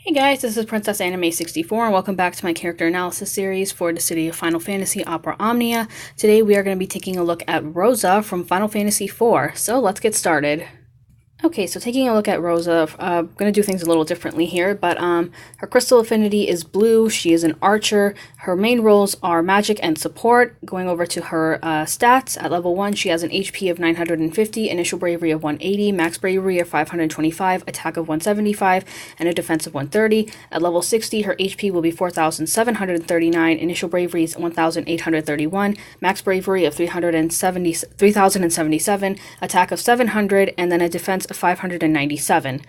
Hey guys, this is Princess Anime 64 and welcome back to my character analysis series for the City of Final Fantasy Opera Omnia. Today we are going to be taking a look at Rosa from Final Fantasy IV, so let's get started. Okay, so taking a look at Rosa, I'm going to do things a little differently here, but her crystal affinity is blue, she is an archer, her main roles are magic and support. Going over to her stats, at level 1 she has an HP of 950, initial bravery of 180, max bravery of 525, attack of 175, and a defense of 130. At level 60 her HP will be 4,739, initial bravery is 1,831, max bravery of 3,077, attack of 700, and then a defense of 597.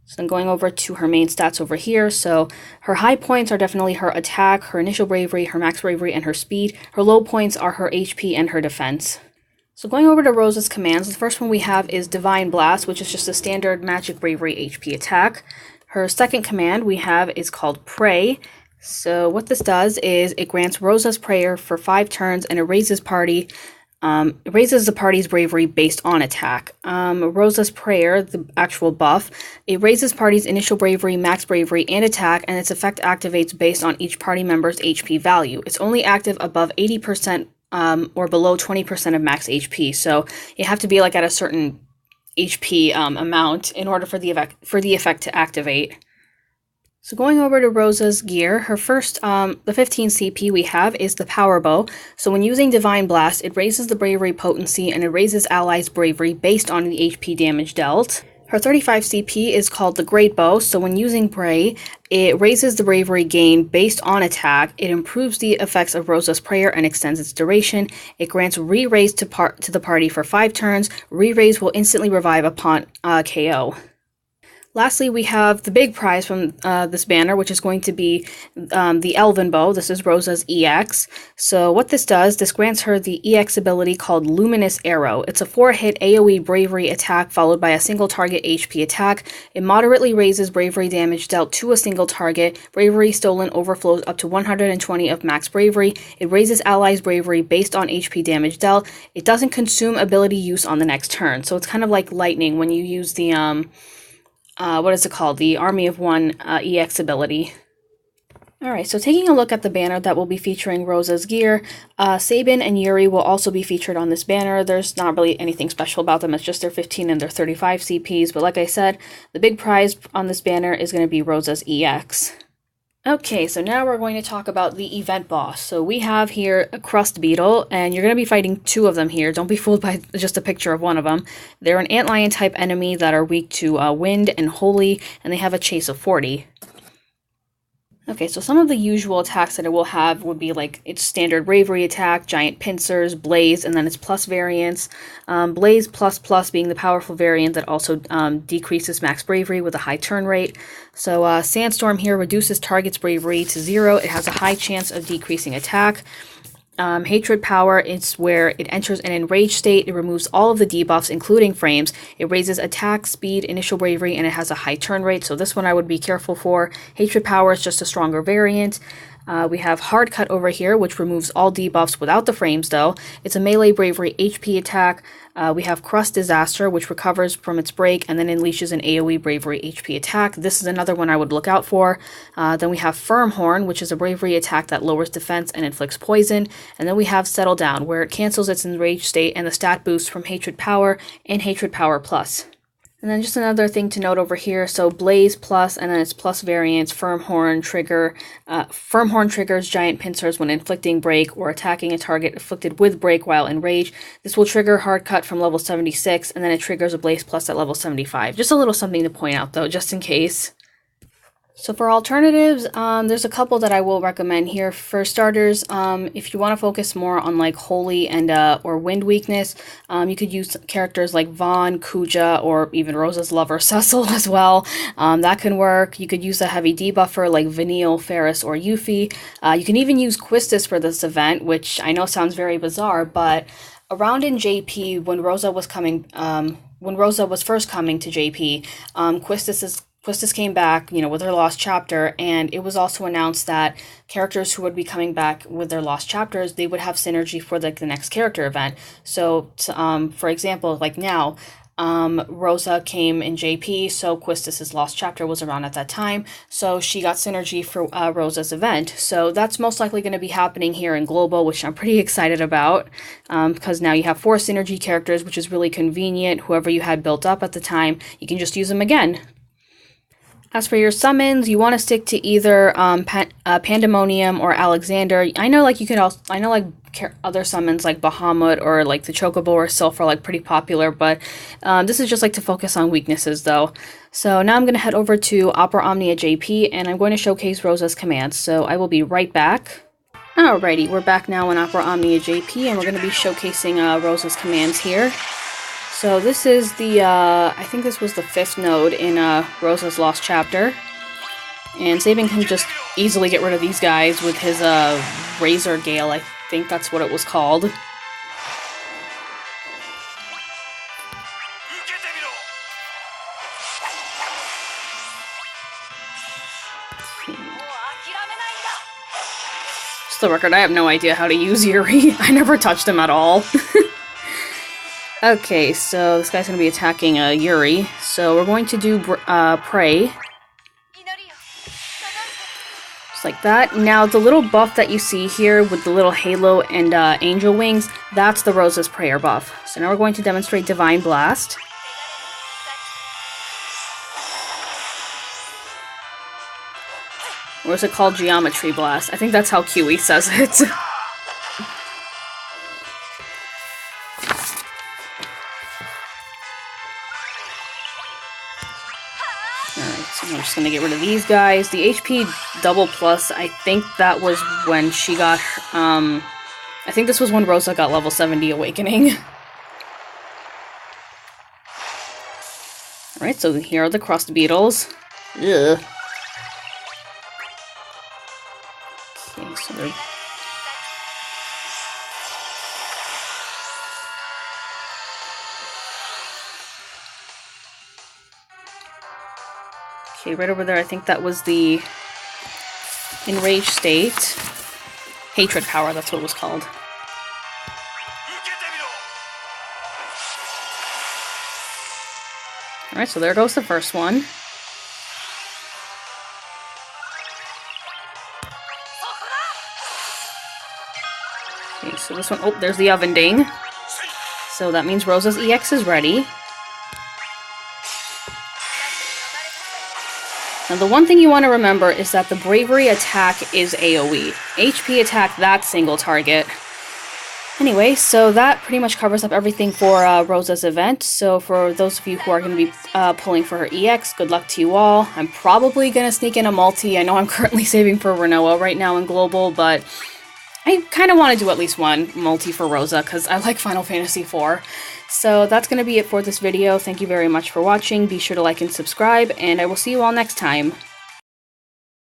So then going over to her main stats over here, so her high points are definitely her attack, her initial bravery, her max bravery, and her speed. Her low points are her HP and her defense. So going over to Rosa's commands, the first one we have is Divine Blast, which is just a standard magic bravery HP attack. Her second command we have is called Pray. So what this does is it grants Rosa's prayer for 5 turns and it raises the party's bravery based on attack. Rosa's Prayer, the actual buff, it raises party's initial bravery, max bravery, and attack, and its effect activates based on each party member's HP value. It's only active above 80% or below 20% of max HP, so you have to be like at a certain HP amount in order for the effect to activate. So going over to Rosa's gear, her first, the 15 CP we have is the Power Bow. So when using Divine Blast, it raises the bravery potency and it raises allies' bravery based on the HP damage dealt. Her 35 CP is called the Great Bow, so when using Pray, it raises the bravery gain based on attack, it improves the effects of Rosa's Prayer and extends its duration, it grants re-raise to the party for 5 turns, re-raise will instantly revive upon KO. Lastly, we have the big prize from this banner, which is going to be the Elven Bow. This is Rosa's EX. So what this does, this grants her the EX ability called Luminous Arrow. It's a 4-hit AoE bravery attack followed by a single target HP attack. It moderately raises bravery damage dealt to a single target. Bravery stolen overflows up to 120 of max bravery. It raises allies' bravery based on HP damage dealt. It doesn't consume ability use on the next turn. So it's kind of like lightning when you use the what is it called? The Army of One EX ability. Alright, so taking a look at the banner that will be featuring Rosa's gear, Sabin and Yuri will also be featured on this banner. There's not really anything special about them, it's just their 15 and their 35 CPs, but like I said, the big prize on this banner is going to be Rosa's EX. Okay, so now we're going to talk about the event boss. So we have here a Crust Beetle, and you're going to be fighting 2 of them here. Don't be fooled by just a picture of one of them. They're an Antlion type enemy that are weak to Wind and Holy, and they have a chase of 40. Okay, so some of the usual attacks that it will have would be like its standard bravery attack, giant pincers, blaze, and then its plus variants. Blaze plus plus being the powerful variant that also decreases max bravery with a high turn rate. So Sandstorm here reduces target's bravery to 0. It has a high chance of decreasing attack. Hatred Power is where it enters an enraged state. It removes all of the debuffs, including frames. It raises attack, speed, initial bravery, and it has a high turn rate, so this one I would be careful for. Hatred Power is just a stronger variant. We have Hard Cut over here, which removes all debuffs without the frames, though. It's a melee bravery HP attack. We have Crust Disaster, which recovers from its break and then unleashes an AoE bravery HP attack. This is another one I would look out for. Then we have Firm Horn, which is a bravery attack that lowers defense and inflicts poison. And then we have Settle Down, where it cancels its enraged state and the stat boost from Hatred Power and Hatred Power Plus. And then just another thing to note over here, so Blaze plus, and then its plus variants, Firm Horn triggers giant pincers when inflicting break or attacking a target afflicted with break while enraged. This will trigger Hard Cut from level 76, and then it triggers a Blaze plus at level 75. Just a little something to point out though, just in case. So for alternatives, there's a couple that I will recommend here. For starters, if you want to focus more on like Holy and or Wind weakness, you could use characters like Vaughn, Kuja, or even Rosa's lover Cecil as well. That can work. You could use a heavy debuffer like Vanille, Ferris, or Yuffie. You can even use Quistis for this event, which I know sounds very bizarre, but around in JP when Rosa was first coming to JP, Quistis came back, with her lost chapter, and it was also announced that characters who would be coming back with their lost chapters, they would have synergy for the next character event. So, for example, like now, Rosa came in JP, so Quistis's Lost Chapter was around at that time, so she got synergy for Rosa's event. So that's most likely going to be happening here in Global, which I'm pretty excited about, because now you have 4 synergy characters, which is really convenient. Whoever you had built up at the time, you can just use them again. As for your summons, you want to stick to either Pandemonium or Alexander. I know, like, you can also, I know, like, other summons like Bahamut or like the Chocobo or Sylph are like pretty popular, but this is just like to focus on weaknesses though. So now I'm going to head over to Opera Omnia JP and I'm going to showcase Rosa's commands. So I will be right back. Alrighty, we're back now in Opera Omnia JP and we're going to be showcasing Rosa's commands here. So this is the, I think this was the 5th node in Rosa's Lost Chapter. And Sabin can just easily get rid of these guys with his Razor Gale, I think that's what it was called. Just the record, I have no idea how to use Yuri. I never touched him at all. Okay, so this guy's going to be attacking Yuri. So we're going to do Pray. Just like that. Now the little buff that you see here with the little halo and angel wings, that's the Rosa's Prayer buff. So now we're going to demonstrate Divine Blast. Or is it called Geometry Blast? I think that's how Kiwi says it. I'm just gonna get rid of these guys. The HP double plus, I think that was when she got, I think this was when Rosa got level 70 Awakening. Alright, so here are the crust beetles. Ugh. Okay, so they're... Okay, right over there, I think that was the Enraged State. Hatred Power, that's what it was called. Alright, so there goes the first one. Okay, so this one, oh, there's the Oven Ding. So that means Rosa's EX is ready. Now the one thing you want to remember is that the Bravery attack is AoE. HP attack, that's single target. Anyway, so that pretty much covers up everything for Rosa's event. So for those of you who are going to be pulling for her EX, good luck to you all. I'm probably going to sneak in a multi. I know I'm currently saving for Renoa right now in Global, but I kind of want to do at least one multi for Rosa because I like Final Fantasy IV. So that's going to be it for this video. Thank you very much for watching. Be sure to like and subscribe, and I will see you all next time.